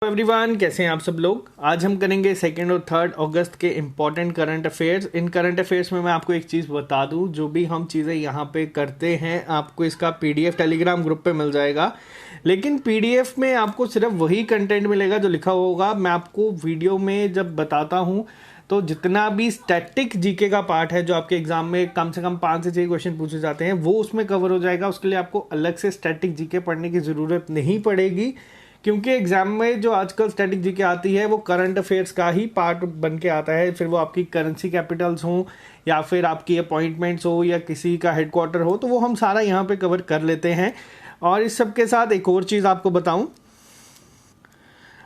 Everyone, कैसे हैं आप सब लोग। आज हम करेंगे 2 और 3 अगस्त के इम्पोर्टेंट करंट अफेयर्स। इन करंट अफेयर्स में मैं आपको एक चीज़ बता दूं, जो भी हम चीज़ें यहाँ पे करते हैं आपको इसका पीडीएफ टेलीग्राम ग्रुप पे मिल जाएगा। लेकिन पीडीएफ में आपको सिर्फ वही कंटेंट मिलेगा जो लिखा होगा। मैं आपको वीडियो में जब बताता हूँ तो जितना भी स्टैटिक जीके का पार्ट है, जो आपके एग्जाम में कम से कम 5 से 6 क्वेश्चन पूछे जाते हैं, वो उसमें कवर हो जाएगा। उसके लिए आपको अलग से स्टैटिक जीके पढ़ने की ज़रूरत नहीं पड़ेगी, क्योंकि एग्जाम में जो आजकल स्टैटिक जीके आती है वो करंट अफेयर्स का ही पार्ट बन के आता है। फिर वो आपकी करेंसी कैपिटल्स हो या फिर आपकी अपॉइंटमेंट्स हो या किसी का हेडक्वार्टर हो, तो वो हम सारा यहाँ पे कवर कर लेते हैं। और इस सब के साथ एक और चीज़ आपको बताऊं,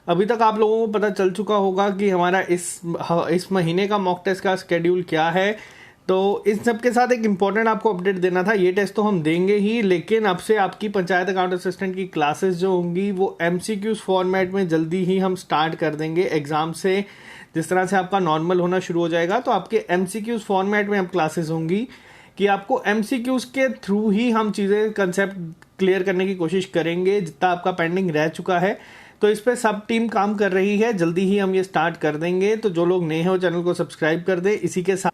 अभी तक आप लोगों को पता चल चुका होगा कि हमारा इस महीने का मॉक टेस्ट का शेड्यूल क्या है। तो इस सब के साथ एक इम्पॉर्टेंट आपको अपडेट देना था। ये टेस्ट तो हम देंगे ही, लेकिन अब से आपकी पंचायत अकाउंट असिस्टेंट की क्लासेस जो होंगी वो एमसीक्यूज फॉर्मेट में जल्दी ही हम स्टार्ट कर देंगे। एग्जाम से जिस तरह से आपका नॉर्मल होना शुरू हो जाएगा, तो आपके एमसीक्यूज फॉर्मेट में अब क्लासेस होंगी कि आपको एमसीक्यूज के थ्रू ही हम चीज़ें कंसेप्ट क्लियर करने की कोशिश करेंगे, जितना आपका पेंडिंग रह चुका है। तो इस पे सब टीम काम कर रही है, जल्दी ही हम ये स्टार्ट कर देंगे। तो जो लोग नए हैं वो चैनल को सब्सक्राइब कर दे। इसी के साथ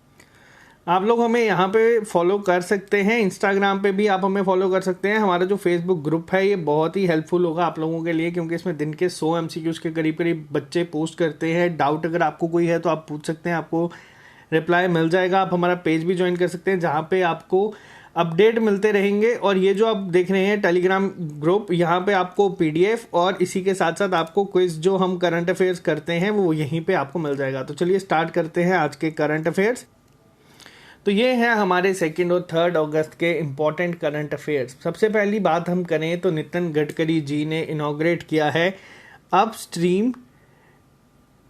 आप लोग हमें यहाँ पे फॉलो कर सकते हैं, इंस्टाग्राम पे भी आप हमें फॉलो कर सकते हैं। हमारा जो फेसबुक ग्रुप है ये बहुत ही हेल्पफुल होगा आप लोगों के लिए, क्योंकि इसमें दिन के 100 एमसीक्यूज के करीब करीब बच्चे पोस्ट करते हैं। डाउट अगर आपको कोई है तो आप पूछ सकते हैं, आपको रिप्लाई मिल जाएगा। आप हमारा पेज भी ज्वाइन कर सकते हैं, जहाँ पे आपको अपडेट मिलते रहेंगे। और ये जो आप देख रहे हैं टेलीग्राम ग्रुप, यहाँ पे आपको पीडीएफ और इसी के साथ साथ आपको क्विज जो हम करंट अफेयर्स करते हैं वो यहीं पे आपको मिल जाएगा। तो चलिए स्टार्ट करते हैं आज के करंट अफेयर्स। तो ये है हमारे 2 और 3 अगस्त के इम्पॉर्टेंट करंट अफेयर्स। सबसे पहली बात हम करें तो नितिन गडकरी जी ने इनॉग्रेट किया है upstream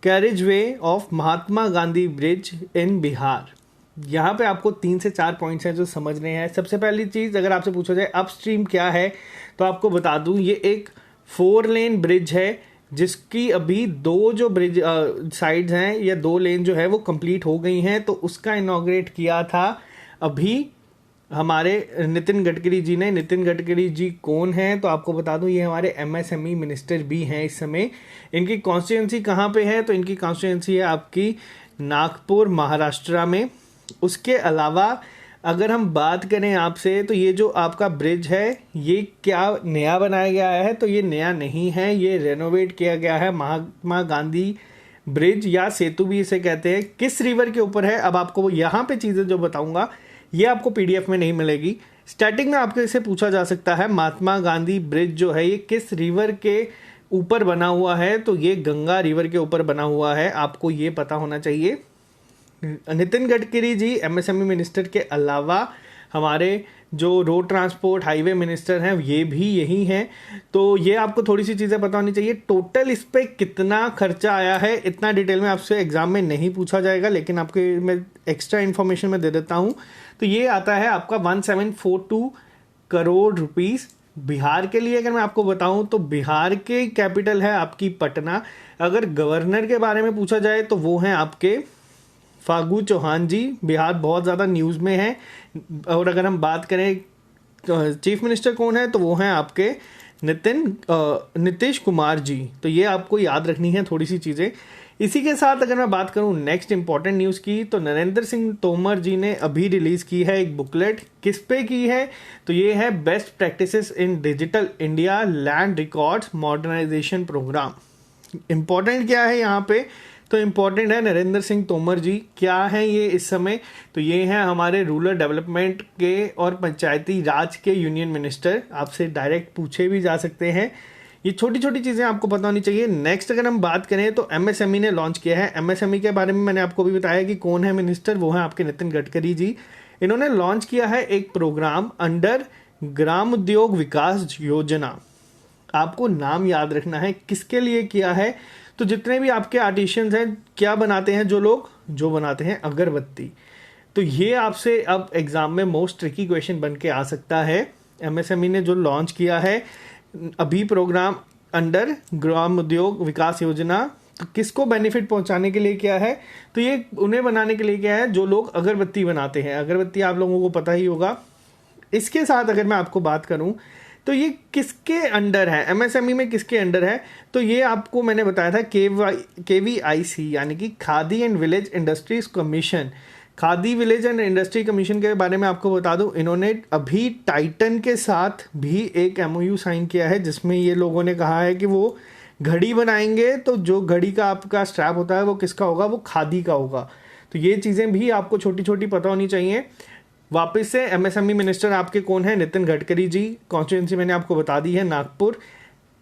carriageway of Mahatma Gandhi bridge इन बिहार। यहाँ पे आपको 3 से 4 पॉइंट्स हैं जो समझने हैं। सबसे पहली चीज़, अगर आपसे पूछा जाए अपस्ट्रीम क्या है, तो आपको बता दूं ये एक 4 लेन ब्रिज है, जिसकी अभी 2 जो ब्रिज साइड्स हैं या 2 लेन जो है वो कंप्लीट हो गई हैं। तो उसका इनॉग्रेट किया था अभी हमारे नितिन गडकरी जी ने। नितिन गडकरी जी कौन हैं, तो आपको बता दूं ये हमारे एमएसएमई मिनिस्टर भी हैं इस समय। इनकी कॉन्स्टिट्यूंसी कहाँ पे है, तो इनकी कॉन्स्टिट्यूंसी है आपकी नागपुर, महाराष्ट्र में। उसके अलावा अगर हम बात करें आपसे, तो ये जो आपका ब्रिज है ये क्या नया बनाया गया है, तो ये नया नहीं है, ये रेनोवेट किया गया है। महात्मा गांधी ब्रिज या सेतु भी इसे कहते हैं, किस रिवर के ऊपर है। अब आपको यहाँ पे चीज़ें जो बताऊंगा ये आपको पीडीएफ में नहीं मिलेगी। स्टार्टिंग में आपको इसे पूछा जा सकता है महात्मा गांधी ब्रिज जो है ये किस रिवर के ऊपर बना हुआ है, तो ये गंगा रिवर के ऊपर बना हुआ है, आपको ये पता होना चाहिए। नितिन गडकरी जी एमएसएमई मिनिस्टर के अलावा हमारे जो रोड ट्रांसपोर्ट हाईवे मिनिस्टर हैं ये भी यही हैं। तो ये आपको थोड़ी सी चीज़ें पता होनी चाहिए। टोटल इस पे कितना खर्चा आया है इतना डिटेल में आपसे एग्जाम में नहीं पूछा जाएगा, लेकिन आपके मैं एक्स्ट्रा इन्फॉर्मेशन में दे देता हूँ। तो ये आता है आपका 1742 करोड़ रुपीस बिहार के लिए। अगर मैं आपको बताऊं तो बिहार के कैपिटल है आपकी पटना। अगर गवर्नर के बारे में पूछा जाए तो वो हैं आपके फागू चौहान जी। बिहार बहुत ज़्यादा न्यूज़ में है। और अगर हम बात करें चीफ मिनिस्टर कौन है, तो वो हैं आपके नीतीश कुमार जी। तो ये आपको याद रखनी है थोड़ी सी चीज़ें। इसी के साथ अगर मैं बात करूं नेक्स्ट इंपॉर्टेंट न्यूज़ की, तो नरेंद्र सिंह तोमर जी ने अभी रिलीज़ की है एक बुकलेट। किस पे की है, तो ये है best practices in digital India land records modernisation programme. Important क्या है यहाँ पे, तो इम्पॉर्टेंट है नरेंद्र सिंह तोमर जी क्या हैं ये इस समय, तो ये हैं हमारे रूरल डेवलपमेंट के और पंचायती राज के यूनियन मिनिस्टर। आपसे डायरेक्ट पूछे भी जा सकते हैं। ये छोटी छोटी चीज़ें आपको पता होनी चाहिए। नेक्स्ट अगर हम बात करें तो एमएसएमई ने लॉन्च किया है। एमएसएमई के बारे में मैंने आपको भी बताया कि कौन है मिनिस्टर, वो है आपके नितिन गडकरी जी। इन्होंने लॉन्च किया है एक प्रोग्राम अंडर ग्राम उद्योग विकास योजना। आपको नाम याद रखना है किसके लिए किया है, तो जितने भी आपके आर्टिशियंस हैं क्या बनाते हैं, जो बनाते हैं अगरबत्ती। तो ये आपसे अब एग्जाम में मोस्ट ट्रिकी क्वेश्चन बन के आ सकता है। एमएसएमई ने जो लॉन्च किया है अभी प्रोग्राम अंडर ग्राम उद्योग विकास योजना, तो किसको बेनिफिट पहुंचाने के लिए किया है, तो ये उन्हें बनाने के लिए किया है जो लोग अगरबत्ती बनाते हैं। अगरबत्ती आप लोगों को पता ही होगा। इसके साथ अगर मैं आपको बात करूं तो ये किसके अंडर है, एमएसएमई में किसके अंडर है? तो ये आपको मैंने बताया था KVIC यानी कि khadi and village industries commission. Khadi village and industry commission के बारे में आपको बता दूं, इन्होंने अभी टाइटन के साथ भी एक MOU साइन किया है, जिसमें ये लोगों ने कहा है कि वो घड़ी बनाएंगे, तो जो घड़ी का आपका स्ट्रैप होता है वो किसका होगा, वो खादी का होगा। तो ये चीज़ें भी आपको छोटी छोटी पता होनी चाहिए। वापस से एमएसएमई मिनिस्टर आपके कौन है? नितिन गडकरी जी। कॉन्स्टिट्यूंसी मैंने आपको बता दी है, नागपुर।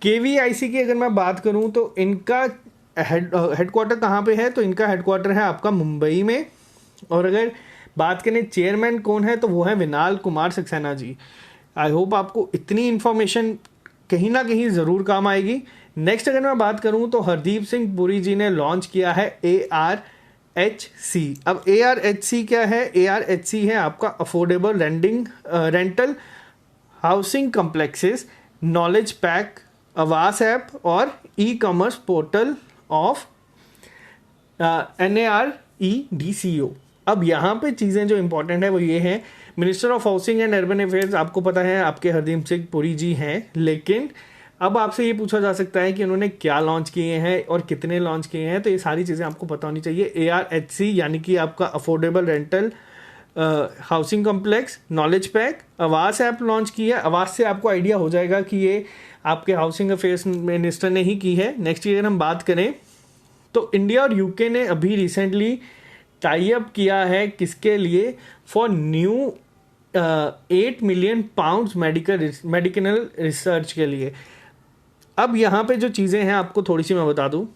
KVIC की अगर मैं बात करूं तो इनका हेडक्वार्टर कहाँ पे है? तो इनका हेडक्वार्टर है आपका मुंबई में। और अगर बात करें चेयरमैन कौन है, तो वो है विनाल कुमार सक्सेना जी। आई होप आपको इतनी इन्फॉर्मेशन कहीं ना कहीं ज़रूर काम आएगी। नेक्स्ट अगर मैं बात करूं तो हरदीप सिंह पुरी जी ने लॉन्च किया है ARHC। अब ARHC क्या है? ARHC है आपका affordable rental housing complexes, knowledge pack, आवास ऐप और ई-कॉमर्स पोर्टल ऑफ NAREDCO। अब यहाँ पे चीज़ें जो इंपॉर्टेंट है वो ये हैं, minister of housing and urban affairs आपको पता है आपके हरदीप सिंह पुरी जी हैं, लेकिन अब आपसे ये पूछा जा सकता है कि उन्होंने क्या लॉन्च किए हैं और कितने लॉन्च किए हैं। तो ये सारी चीज़ें आपको पता होनी चाहिए। ARHC यानी कि आपका affordable rental housing complex, knowledge pack, आवास ऐप लॉन्च की है। आवास से आपको आइडिया हो जाएगा कि ये आपके हाउसिंग अफेयर्स मिनिस्टर ने ही की है। नेक्स्ट की अगर हम बात करें तो इंडिया और UK ने अभी रिसेंटली टाई अप किया है किसके लिए? For new 8 million pounds medical research के लिए। अब यहाँ पे जो चीज़ें हैं आपको थोड़ी सी मैं बता दूँ,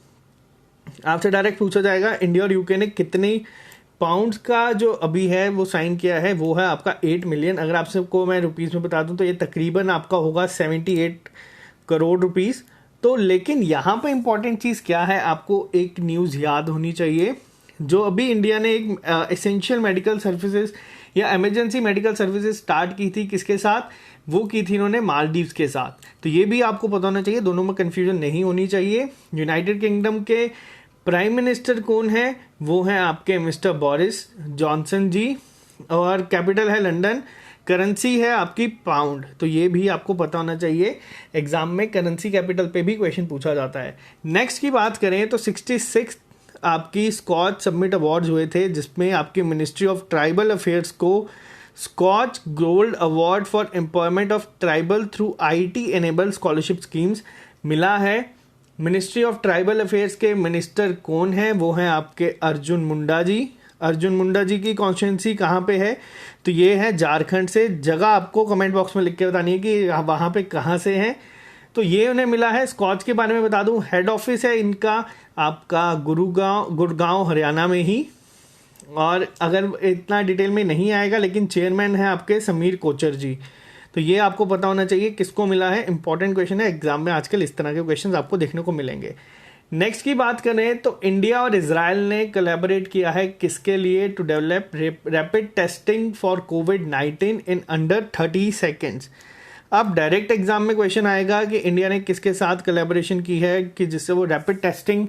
आपसे डायरेक्ट पूछा जाएगा इंडिया और UK ने कितने पाउंड्स का जो अभी है वो साइन किया है, वो है आपका 8 मिलियन। अगर आप सबको मैं रुपीज़ में बता दूं तो ये तकरीबन आपका होगा 78 करोड़ रुपीज़। तो लेकिन यहाँ पे इंपॉर्टेंट चीज़ क्या है, आपको एक न्यूज़ याद होनी चाहिए। जो अभी इंडिया ने एक एसेंशियल मेडिकल सर्विसेज या इमरजेंसी मेडिकल सर्विसेज स्टार्ट की थी, किसके साथ? वो की थी इन्होंने मालदीव्स के साथ। तो ये भी आपको पता होना चाहिए, दोनों में कन्फ्यूजन नहीं होनी चाहिए। यूनाइटेड किंगडम के प्राइम मिनिस्टर कौन है? वो हैं आपके मिस्टर बोरिस जॉनसन जी, और कैपिटल है लंदन। करेंसी है आपकी पाउंड। तो ये भी आपको पता होना चाहिए, एग्जाम में करेंसी कैपिटल पे भी क्वेश्चन पूछा जाता है। नेक्स्ट की बात करें तो 66 आपकी स्कॉच समिट अवार्ड्स हुए थे, जिसमें आपकी मिनिस्ट्री ऑफ ट्राइबल अफेयर्स को Skoch gold award for employment of tribal through IT enable scholarship schemes मिला है। मिनिस्ट्री ऑफ ट्राइबल अफेयर्स के मिनिस्टर कौन है? वो हैं आपके अर्जुन मुंडा जी। अर्जुन मुंडा जी की कॉन्स्टिट्यूंसी कहाँ पे है? तो ये है झारखंड से। जगह आपको कमेंट बॉक्स में लिख के बतानी है कि वहाँ पे कहाँ से हैं। तो ये उन्हें मिला है। स्कॉच के बारे में बता दूं, हेड ऑफिस है इनका आपका गुड़गांव हरियाणा में ही। और अगर इतना डिटेल में नहीं आएगा, लेकिन चेयरमैन है आपके समीर कोचर जी। तो ये आपको पता होना चाहिए किसको मिला है। इंपॉर्टेंट क्वेश्चन है, एग्जाम में आजकल इस तरह के क्वेश्चन आपको देखने को मिलेंगे। नेक्स्ट की बात करें तो इंडिया और इजराइल ने कोलैबोरेट किया है किसके लिए? To develop rapid testing for COVID-19 in under 30 seconds. अब डायरेक्ट एग्जाम में क्वेश्चन आएगा कि इंडिया ने किसके साथ कोलैबोरेशन की है कि जिससे वो रैपिड टेस्टिंग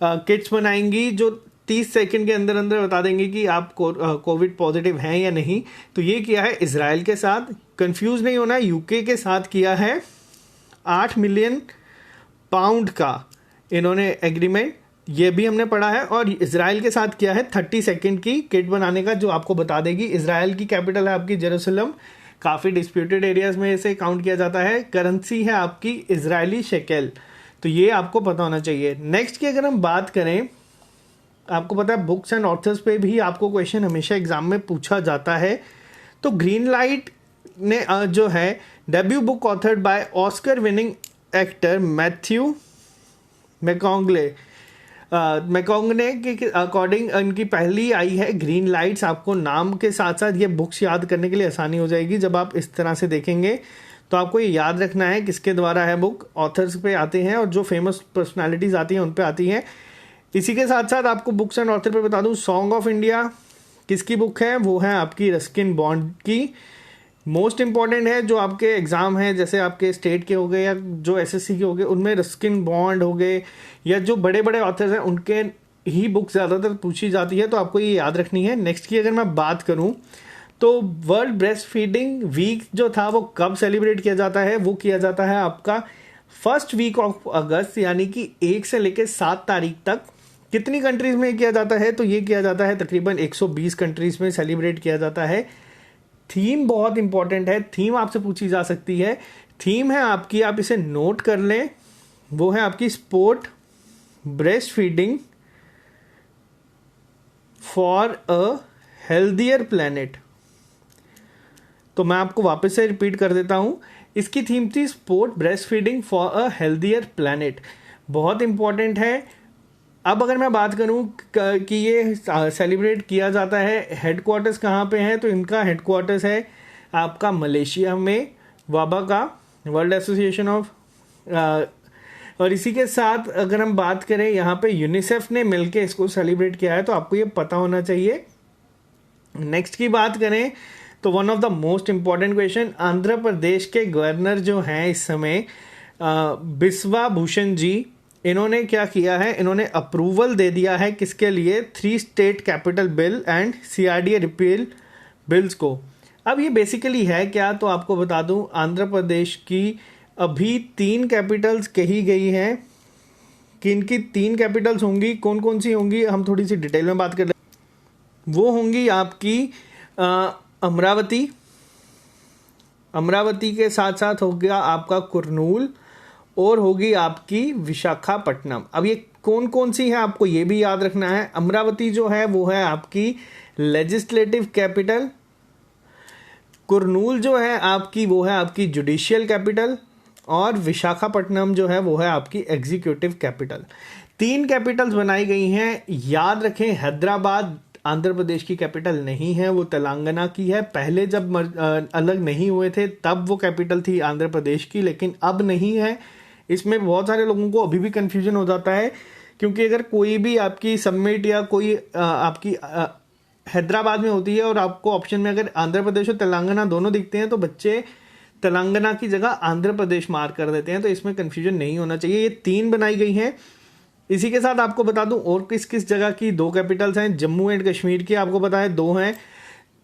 किट्स बनाएंगी जो 30 सेकंड के अंदर अंदर बता देंगे कि आप कोविड पॉजिटिव हैं या नहीं। तो ये किया है इजराइल के साथ। कंफ्यूज नहीं होना, UK के साथ किया है 8 मिलियन पाउंड का इन्होंने एग्रीमेंट, ये भी हमने पढ़ा है। और इजराइल के साथ किया है 30 सेकंड की किट बनाने का, जो आपको बता देगी। इजराइल की कैपिटल है आपकी जेरूसलम। काफ़ी डिस्प्यूटेड एरियाज में इसे काउंट किया जाता है। करेंसी है आपकी इजरायली शेकेल। तो ये आपको पता होना चाहिए। नेक्स्ट की अगर हम बात करें, आपको पता है बुक्स एंड ऑथर्स पे भी आपको क्वेश्चन हमेशा एग्जाम में पूछा जाता है। तो ग्रीन लाइट ने जो है debut book authored by Oscar winning actor Matthew McConaughey के अकॉर्डिंग इनकी पहली आई है ग्रीन लाइट्स। आपको नाम के साथ साथ ये बुक्स याद करने के लिए आसानी हो जाएगी जब आप इस तरह से देखेंगे। तो आपको ये याद रखना है किसके द्वारा है बुक, ऑथर्स पे आते हैं और जो फेमस पर्सनालिटीज आती हैं उन पे आती हैं। इसी के साथ साथ आपको बुक्स एंड ऑथर पे बता दूं, सॉन्ग ऑफ इंडिया किसकी बुक है? वो है आपकी रस्किन बॉन्ड की। मोस्ट इंपॉर्टेंट है जो आपके एग्जाम है, जैसे आपके स्टेट के हो गए या जो SSC के हो गए, उनमें रस्किन बॉन्ड हो गए या जो बड़े बड़े ऑथर्स हैं उनके ही बुक ज़्यादातर पूछी जाती है। तो आपको ये याद रखनी है। नेक्स्ट की अगर मैं बात करूं तो वर्ल्ड ब्रेस्ट फीडिंग वीक जो था वो कब सेलिब्रेट किया जाता है, वो किया जाता है आपका फर्स्ट वीक ऑफ अगस्त, यानी कि 1 से लेकर 7 तारीख तक। कितनी कंट्रीज में किया जाता है, तो ये किया जाता है तकरीबन 120 कंट्रीज में सेलिब्रेट किया जाता है। थीम बहुत इंपॉर्टेंट है, थीम आपसे पूछी जा सकती है। थीम है आपकी, आप इसे नोट कर लें, वो है आपकी sport breast feeding for a healthier planet. तो मैं आपको वापस से रिपीट कर देता हूं, इसकी थीम थी sport breast feeding for a healthier planet. बहुत इंपॉर्टेंट है। अब अगर मैं बात करूं कि ये सेलिब्रेट किया जाता है, हेडक्वार्टर्स कहाँ पे है, तो इनका हेडक्वार्टर्स है आपका मलेशिया में, वाबा का, वर्ल्ड एसोसिएशन ऑफ। और इसी के साथ अगर हम बात करें, यहाँ पे यूनिसेफ ने मिलके इसको सेलिब्रेट किया है, तो आपको ये पता होना चाहिए। नेक्स्ट की बात करें तो one of the most important question, Andhra Pradesh के गवर्नर जो हैं इस समय बिस्वा भूषण जी, इन्होंने क्या किया है, इन्होंने अप्रूवल दे दिया है किसके लिए, 3 state capital bill and CRDA repeal bills को। अब ये बेसिकली है क्या, तो आपको बता दूं, आंध्र प्रदेश की अभी 3 कैपिटल्स कही गई हैं कि इनकी 3 कैपिटल्स होंगी। कौन कौन सी होंगी, हम थोड़ी सी डिटेल में बात कर लें। वो होंगी आपकी अमरावती, अमरावती के साथ साथ हो गया आपका कुरनूल, और होगी आपकी विशाखापट्टनम। अब ये कौन कौन सी है आपको ये भी याद रखना है। अमरावती जो है वो है आपकी लेजिस्लेटिव कैपिटल, कुरनूल जो है आपकी वो है आपकी जुडिशियल कैपिटल, और विशाखापट्टनम जो है वो है आपकी एग्जीक्यूटिव कैपिटल। 3 कैपिटल्स बनाई गई हैं। याद रखें, हैदराबाद आंध्र प्रदेश की कैपिटल नहीं है, वो तेलंगाना की है। पहले जब अलग नहीं हुए थे तब वो कैपिटल थी आंध्र प्रदेश की, लेकिन अब नहीं है। इसमें बहुत सारे लोगों को अभी भी कंफ्यूजन हो जाता है, क्योंकि अगर कोई भी आपकी सबमिट या कोई आपकी हैदराबाद में होती है और आपको ऑप्शन में अगर आंध्र प्रदेश और तेलंगाना दोनों दिखते हैं, तो बच्चे तेलंगाना की जगह आंध्र प्रदेश मार्क कर देते हैं। तो इसमें कंफ्यूजन नहीं होना चाहिए। ये 3 बनाई गई हैं। इसी के साथ आपको बता दूं और किस किस जगह की 2 कैपिटल्स हैं। जम्मू एंड कश्मीर की आपको पता है 2 हैं,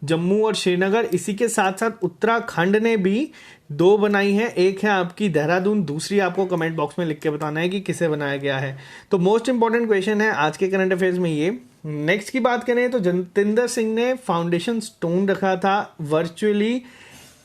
जम्मू और श्रीनगर। इसी के साथ साथ उत्तराखंड ने भी 2 बनाई हैं। एक है आपकी देहरादून, दूसरी आपको कमेंट बॉक्स में लिख के बताना है कि किसे बनाया गया है। तो मोस्ट इंपॉर्टेंट क्वेश्चन है आज के करंट अफेयर्स में ये। नेक्स्ट की बात करें तो जतिंदर सिंह ने फाउंडेशन स्टोन रखा था, वर्चुअली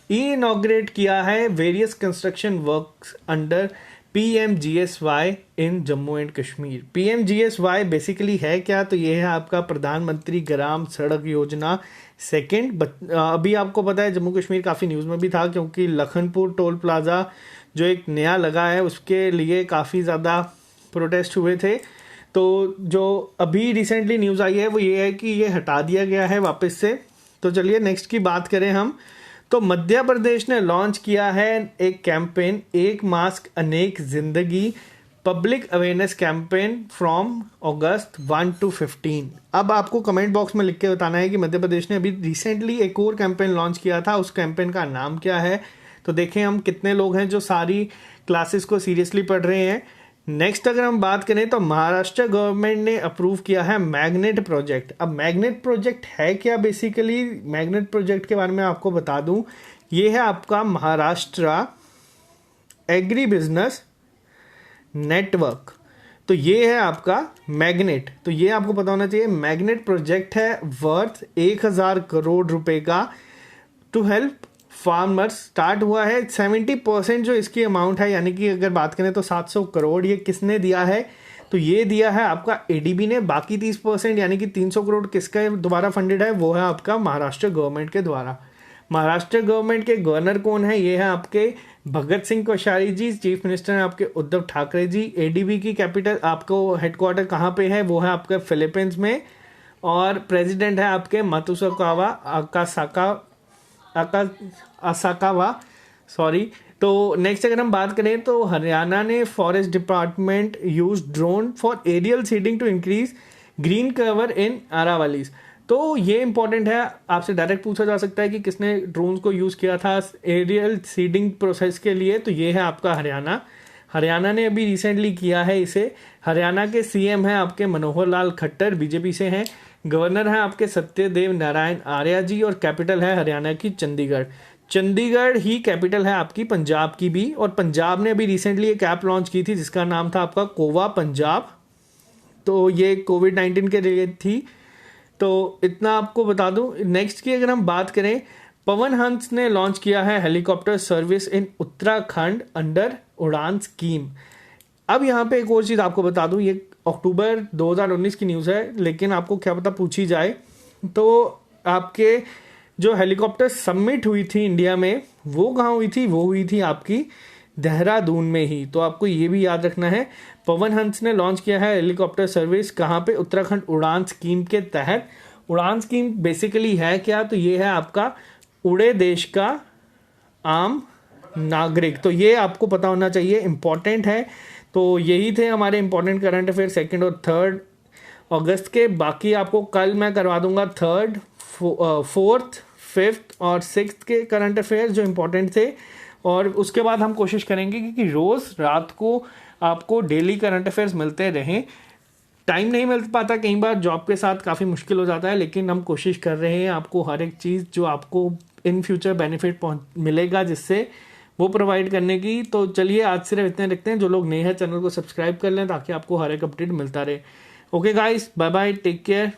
इनॉग्रेट किया है various construction works under PMGSY in Jammu and Kashmir. PMGSY basically है क्या, तो ये है आपका प्रधानमंत्री ग्राम सड़क योजना सेकंड। अभी आपको पता है जम्मू कश्मीर काफ़ी न्यूज़ में भी था, क्योंकि लखनपुर टोल प्लाजा जो एक नया लगा है उसके लिए काफ़ी ज़्यादा प्रोटेस्ट हुए थे। तो जो अभी रिसेंटली न्यूज़ आई है वो ये है कि ये हटा दिया गया है वापस से। तो चलिए नेक्स्ट की बात करें हम, तो मध्य प्रदेश ने लॉन्च किया है एक कैंपेन, एक मास्क अनेक जिंदगी, public awareness campaign from August 1 to 15। अब आपको कमेंट बॉक्स में लिख के बताना है कि मध्य प्रदेश ने अभी रिसेंटली एक और कैंपेन लॉन्च किया था, उस कैंपेन का नाम क्या है। तो देखें हम कितने लोग हैं जो सारी क्लासेस को सीरियसली पढ़ रहे हैं। नेक्स्ट अगर हम बात करें तो महाराष्ट्र गवर्नमेंट ने अप्रूव किया है मैग्नेट प्रोजेक्ट। अब मैग्नेट प्रोजेक्ट है क्या, बेसिकली मैग्नेट प्रोजेक्ट के बारे में आपको बता दूं, ये है आपका महाराष्ट्र एग्री बिजनेस नेटवर्क। तो ये है आपका मैग्नेट, तो ये आपको पता होना चाहिए। मैग्नेट प्रोजेक्ट है वर्थ 1000 करोड़ रुपए का, टू हेल्प फार्मर्स। स्टार्ट हुआ है 70% जो इसकी अमाउंट है, यानी कि अगर बात करें तो 700 करोड़ ये किसने दिया है, तो ये दिया है आपका ADB ने। बाकी 30% यानी कि 300 करोड़ किसके द्वारा फंडेड है, वो है आपका महाराष्ट्र गवर्नमेंट के द्वारा। महाराष्ट्र गवर्नमेंट के गवर्नर कौन है, ये है आपके भगत सिंह कोश्यारी जी। चीफ मिनिस्टर है आपके उद्धव ठाकरे जी। ADB की कैपिटल आपको हेडक्वार्टर कहाँ पे है, वो है आपके फिलीपींस में, और प्रेसिडेंट है आपके मात्सुकावा असाकावा, सॉरी। तो नेक्स्ट अगर हम बात करें तो हरियाणा ने forest department use drone for aerial seeding to increase green cover in Aravallis. तो ये इंपॉर्टेंट है, आपसे डायरेक्ट पूछा जा सकता है कि किसने ड्रोन्स को यूज़ किया था एरियल सीडिंग प्रोसेस के लिए, तो ये है आपका हरियाणा। हरियाणा ने अभी रिसेंटली किया है इसे। हरियाणा के सीएम हैं आपके मनोहर लाल खट्टर, बीजेपी से हैं। गवर्नर हैं आपके सत्यदेव नारायण आर्या जी, और कैपिटल है हरियाणा की चंडीगढ़। चंडीगढ़ ही कैपिटल है आपकी पंजाब की भी, और पंजाब ने अभी रिसेंटली एक ऐप लॉन्च की थी जिसका नाम था आपका कोवा पंजाब। तो ये कोविड-19 के रिलेटेड थी। तो इतना आपको बता दूं। नेक्स्ट की अगर हम बात करें, पवन हंस ने लॉन्च किया है helicopter service in Uttarakhand under उड़ान स्कीम। अब यहाँ पे एक और चीज़ आपको बता दूं, ये अक्टूबर 2019 की न्यूज़ है, लेकिन आपको क्या पता पूछी जाए। तो आपके जो हेलीकॉप्टर सबमिट हुई थी इंडिया में, वो कहाँ हुई थी? वो हुई थी आपकी देहरादून में ही। तो आपको ये भी याद रखना है। पवन हंस ने लॉन्च किया है हेलीकॉप्टर सर्विस कहाँ पे? उत्तराखंड उड़ान स्कीम के तहत। उड़ान स्कीम बेसिकली है क्या? तो ये है आपका उड़े देश का आम नागरिक। तो ये आपको पता होना चाहिए, इंपॉर्टेंट है। तो यही थे हमारे इंपॉर्टेंट करंट अफेयर 2 और 3 अगस्त के। बाकी आपको कल मैं करवा दूंगा 3, 4, 5 और 6 के करंट अफेयर जो इंपॉर्टेंट थे। और उसके बाद हम कोशिश करेंगे कि रोज़ रात को आपको डेली करंट अफेयर्स मिलते रहें। टाइम नहीं मिल पाता, कई बार जॉब के साथ काफ़ी मुश्किल हो जाता है, लेकिन हम कोशिश कर रहे हैं आपको हर एक चीज़ जो आपको इन फ्यूचर बेनिफिट मिलेगा जिससे वो प्रोवाइड करने की। तो चलिए आज सिर्फ इतने रखते हैं। जो लोग नए हैं चैनल को सब्सक्राइब कर लें ताकि आपको हर एक अपडेट मिलता रहे। Okay guys, bye bye, take care.